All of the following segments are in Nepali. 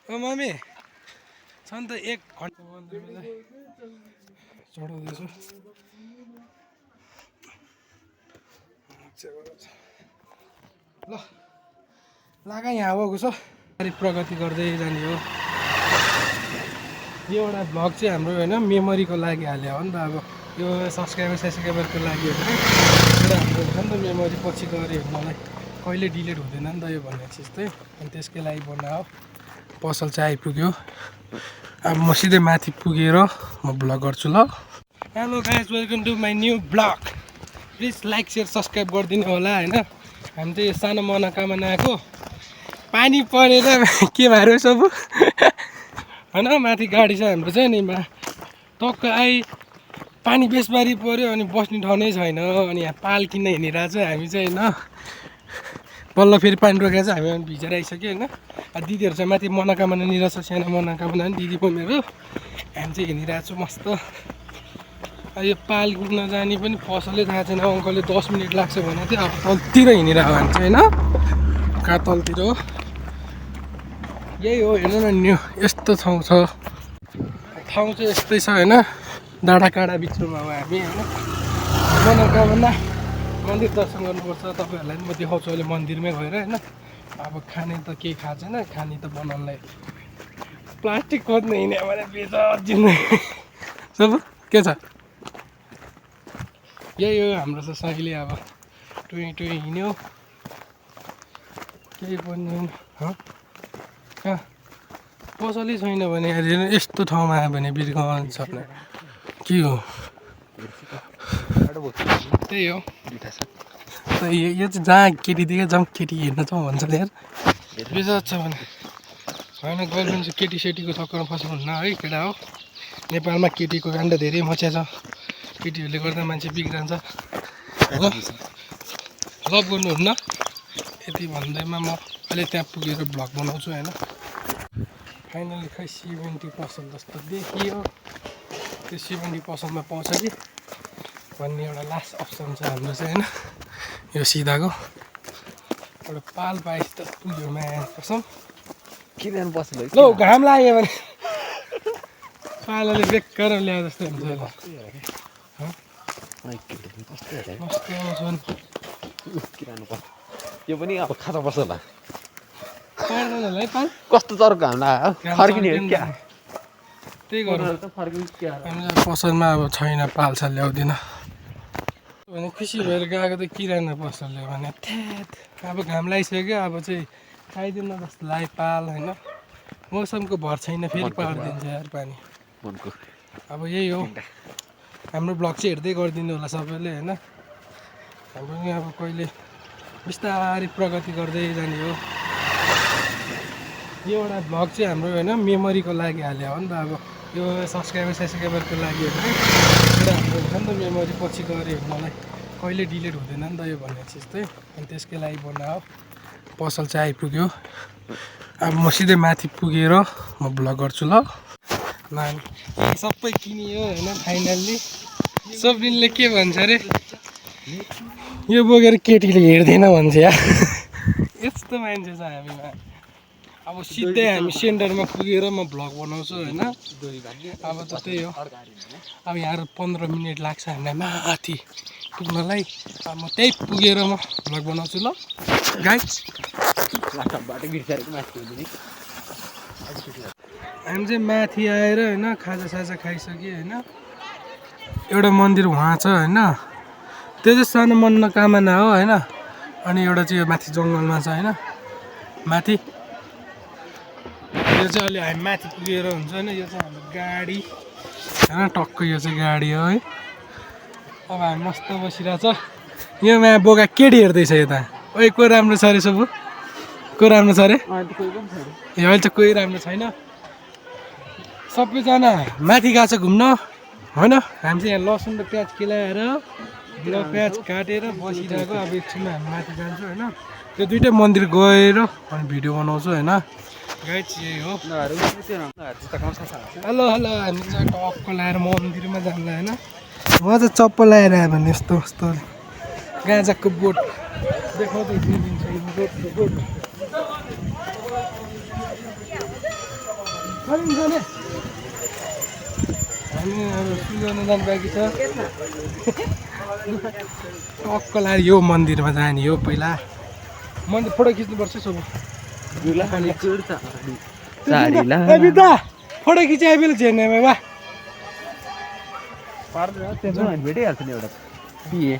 ओ मम्मी छ नि त 1 घन्टा मन्दिरमा चढाउँदैछु। ल लागा यहाँ आएको छ प्रगति गर्दै जाने हो। यो एउटा भ्लग चाहिँ हाम्रो होइन मेमोरीको लागि हाले हो नि त। अब यो सब्सक्राइबरको लागि होइन एउटा हाम्रो हुन्छ नि त मेमोरी पछि गऱ्यो हेर्नलाई कहिले डिलिट हुँदैन नि त यो भन्ने चिज चाहिँ। अनि त्यसकै लागि बनायो। पसल चाहिँ आइपुग्यो। अब म सिधै माथि पुगेर म भ्लग गर्छु ल। Hello guys welcome to my new vlog. Please like share subscribe गरिदिनु होला होइन। हामी चाहिँ सानो मनोकामना आएको पानी परेर के भयो सब होइन। माथि गाडी छ हाम्रो चाहिँ नि टक्क पानी बेसबारी पऱ्यो अनि बस्ने ठाउँ नै छैन। अनि यहाँ पाल किन्न हिँडिरहेको छ हामी चाहिँ होइन। बल्ल फेरि पानी रोकेको छ हामी भिजेर आइसक्यो होइन। दिदीहरू चाहिँ माथि मनोकामना निराश सानो मनोकामना नि दिदी पनि मेरो हामी चाहिँ हिँडिरहेको छु मस्त। यो पाल कुद्न जाने पनि पसलै थाहा छैन। अङ्कलले 10 मिनट लाग्छ भने चाहिँ अब तलतिर हिँडिरहेको हामी चाहिँ होइन। कहाँ तलतिर हो यही हो हेर्नु न न्यू यस्तो ठाउँ छ। ठाउँ चाहिँ यस्तै छ होइन। डाँडा काँडा बिचमा अब हामी होइन मनोकामना मन्दिर दर्शन गर्नुपर्छ। तपाईँहरूलाई पनि म देखाउँछु अहिले मन्दिरमै गएर होइन। अब खाने त केही खाएको छैन खाने त बनाउनलाई प्लास्टिक खोज्नु हिँड्यो भने बेचजिँदै सब के छ यही हो हाम्रो छ सहिले। अब टुई हिँड्यो केही पनि कहाँ पसलै छैन भने यस्तो ठाउँमा आयो भने बिर्काउनु सक्ने के हो त्यही हो। यो चाहिँ जहाँ केटी देख्यो जहाँ केटी हेर्न जाउँ भन्छ यार बेजत छ भने होइन। गर्लफ्रेन्ड चाहिँ केटी सेटीको चक्करमा फस्नुहुन्न है केटा हो। नेपालमा केटीको काण्ड धेरै मच्या छ। केटीहरूले गर्दा मान्छे बिग्रन्छ होइन। लभ गर्नुहुन्न यति भन्दैमा म अहिले त्यहाँ पुगेर भ्लग बनाउँछु होइन। फाइनली खै 70% जस्तो देखियो। त्यो 70%मा पाउँछ कि भन्ने एउटा लास्ट अप्सन छ हाम्रो चाहिँ होइन। यो सिधाको एउटा पाल पाएपछि त पुग्यो माया कसम किन बस्नु ल घाम लाग्यो भने पालाले बेकार ल्याए जस्तो हुन्छ यो पनि अब खाता पर्छ होला है पाल कस्तो चर्को घाम लाग्यो फर्किने हो क्या त्यही गर्नु फर्किनु पसलमा अब छैन पाल्छा ल्याउँदिन भने खुसी भएर गएको त किराना पसलले भने थ्यात अब घाम लागिसक्यो। अब चाहिँ खाइदिउँ न जस्तो लाग्यो पाल होइन। मौसमको भर छैन फेरि पारिदिन्छ यार पानी। अब यही हो हाम्रो भ्लग चाहिँ हेर्दै गरिदिनु होला सबैले होइन। हाम्रो नि अब कहिले बिस्तारै प्रगति गर्दै जाने हो। यो एउटा भ्लग चाहिँ हाम्रो होइन मेमोरीको लागि हाले हो नि त। अब यो सब्सक्राइबरको लागि होइन एउटा हाम्रो हुन्छ नि त मेमोरी पछि गऱ्यो हेर्नलाई कहिले डिलिट हुँदैन नि त यो भन्ने चिज चाहिँ। अनि त्यसकै लागि बनायो। पसल चाहिँ आइपुग्यो। अब म सिधै माथि पुगेर म भ्लग गर्छु ल। सबै किनियो होइन फाइनल्ली। सबले के भन्छ अरे यो बोकेर केटीले हिँड्दैन भन्छ यार यस्तो मान्छे छ हामीमा। अब सिधै हामी सेन्टरमा पुगेर म भ्लग बनाउँछु होइन। अब त त्यही हो अब यहाँ 15 मिनट लाग्छ हामीलाई माथि पुग्नलाई। अब म त्यही पुगेर म भ्लग बनाउँछु ल गाइस। हामी चाहिँ माथि आएर होइन खाजासाजा खाइसक्यो होइन। एउटा मन्दिर वहाँ छ होइन त्यो चाहिँ सानो मनोकामना हो होइन। अनि एउटा चाहिँ यो माथि जङ्गलमा छ होइन माथि यो चाहिँ अहिले हामी माथि पुगेर हुन्छ होइन। यो चाहिँ हाम्रो गाडी होइन टक्क यो चाहिँ गाडी हो है। अब हामी मस्त बसिरहेछ यो मा बोका केटी हेर्दैछ यता। ओइ को राम्रो छ अरे सब को राम्रो छ अरे ए अहिले चाहिँ कोही राम्रो छैन। सबैजना माथि गएको छ घुम्न होइन। हामी चाहिँ यहाँ लसुन र प्याज केलाएर प्याज काटेर बसिरहेको। अब एकछिनमा हामी माथि जान्छौँ होइन। त्यो दुइटै मन्दिर गएर अनि भिडियो बनाउँछु होइन। गाइस यही हो। हेलो हामी चाहिँ टक्क लगाएर मन्दिरमा जान्ला होइन। उहाँ चाहिँ चप्पल लगाएर आयो भने यस्तो यस्तो गाजाको बोट देखाउँदै दिन्छ बोट जाने हामी अब सुजाउनु जानु बाँकी छ टक्क लाग्यो यो मन्दिरमा जाने हो पहिला मन्दिर फोटो खिच्नुपर्छ सब फोटो खिचे आइबेल झेर्नेमा वा भेटिहाल्छ नि एउटा पिए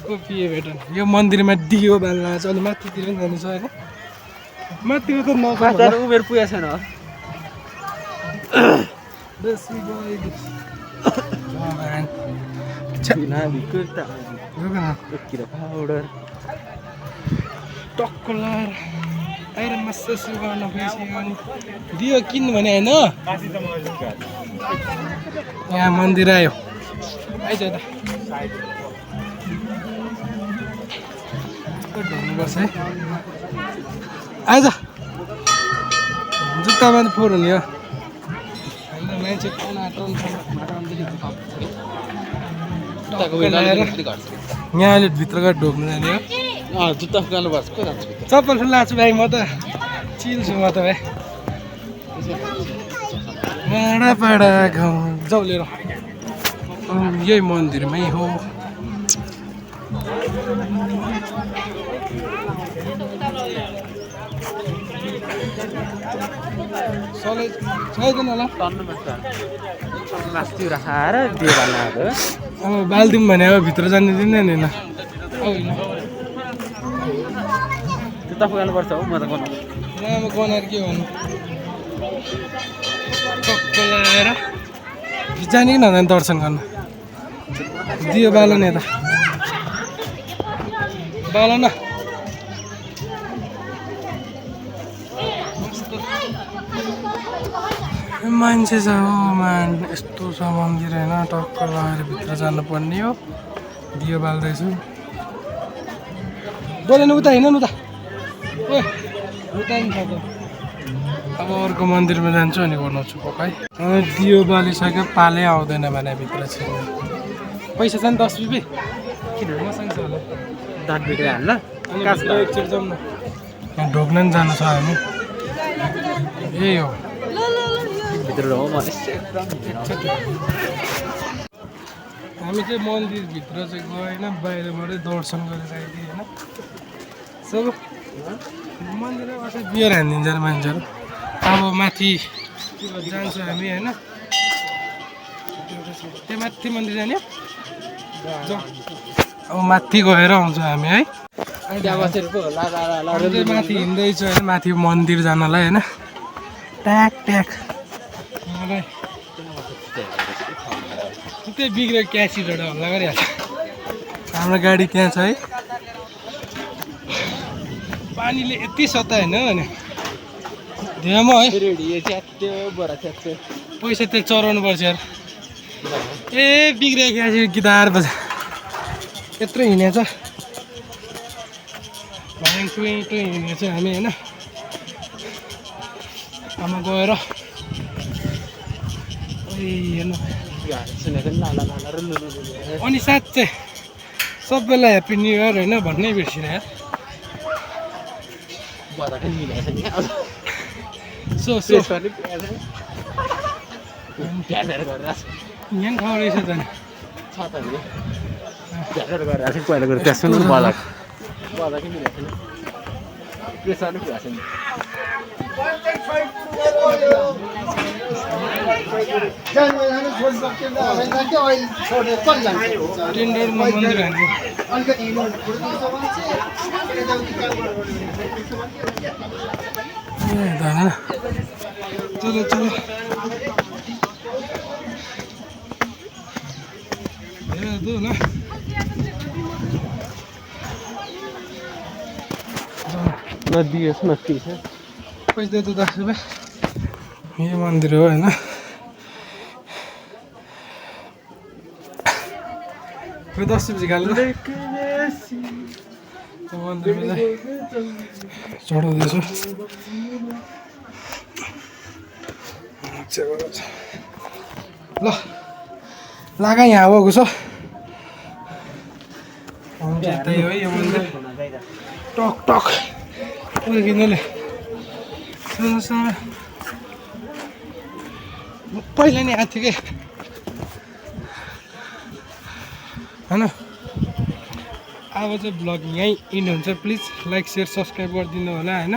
को पिए भेटन यो मन्दिरमा दियो बाल्न छ अलि माथितिर पनि जानु छ होइन माथितिर त नजानु उमेर पुगेको छैन टक्क लाएर आएर मस्त सुगाउन गइसक्यो दियो किन्नु भने होइन यहाँ मन्दिर आयो आइज त ढल्नुपर्छ है आइज जुत्तामा त फोहोर हुने हो होइन मान्छे यहाँ अहिले भित्र गएर ढोक्नु जाने हो जुत्ता फुकाल्नुपर्छ को जान्छ चप्पल लाछु भाइ म त चिल छु म त भाइ डाँडा पाडा गाउँ जाउ लिएर यही मन्दिरमै हो सहिँदैन होला मास्ति राखेर दियो बाल्नु अब बालिदिउँ भने अब भित्र जानु दिँदैन होइन जुत्ता फुकाल्नुपर्छ हौ म त गर्नु अब गनाएर के भन्नु टक्क लगाएर जाने कि नजाने दर्शन गर्न दियो बाल न यता बाल न मान्छे छ हो मान यस्तो छ मन्दिर होइन टक्क लगाएर भित्र जानुपर्ने हो दियो बाल्दैछु बोलेन उता हिँड न उता ए उता नि छ त अब अर्को मन्दिरमा जान्छु अनि बनाउँछु पकाइ दियो बालिसक्यो पालै आउँदैन भने भित्र चाहिँ पैसा छ नि 10 रुपियाँ किन मसँग छ होला दाँत बिग्रे हाल्ला एकचोटि जाउँ न यहाँ ढोक्न नि जानु छ हामी यही हो भित्र हो म हामी चाहिँ मन्दिरभित्र चाहिँ गएन बाहिरबाटै दर्शन गरेर आइदियो होइन सब मन्दिरमा बसेर बियर हानिदिन्छ र मान्छेहरू अब माथि जान्छौँ हामी होइन त्यो माथि मन्दिर जाने अब माथि गएर आउँछौँ हामी है माथि हिँड्दैछु होइन माथि मन्दिर जानलाई होइन ट्याक ट्याक त्यही बिग्रेको क्यासिडहरू हल्ला गरिहाल्छ हाम्रो गाडी त्यहाँ छ है पानीले यति सताएन भने ध्यानमा है पैसा त्यो चढाउनु पर्छ यार ए बिग्रेको क्यासिड गिटार बजा यत्रो हिँडेछ भाइ टुई टुई हिँडेछ हामी होइन आमा गएर हेर्नु अनि साँच्चै सबैलाई ह्याप्पी न्यु इयर होइन भन्नै बिर्सिन यार सो यहाँ खाउ रहेछ त टेन्डरमा मन्दिर हान्यो चलो चलो न नदी नदी छ पैसा दे 10 रुपियाँ यो मन्दिर हो होइन कोही 10 रुपियाँ खाल्नु मन्दिरमा चढाउँदैछु ल लागा यहाँ अब घुसो हुन्छ त्यही हो यो मन्दिर टक टक किन्नुले पहिला नै आएको थियो कि होइन। अब चाहिँ ब्लग यहीँ इन्ड हुन्छ। प्लिज लाइक सेयर सब्सक्राइब गरिदिनु होला होइन।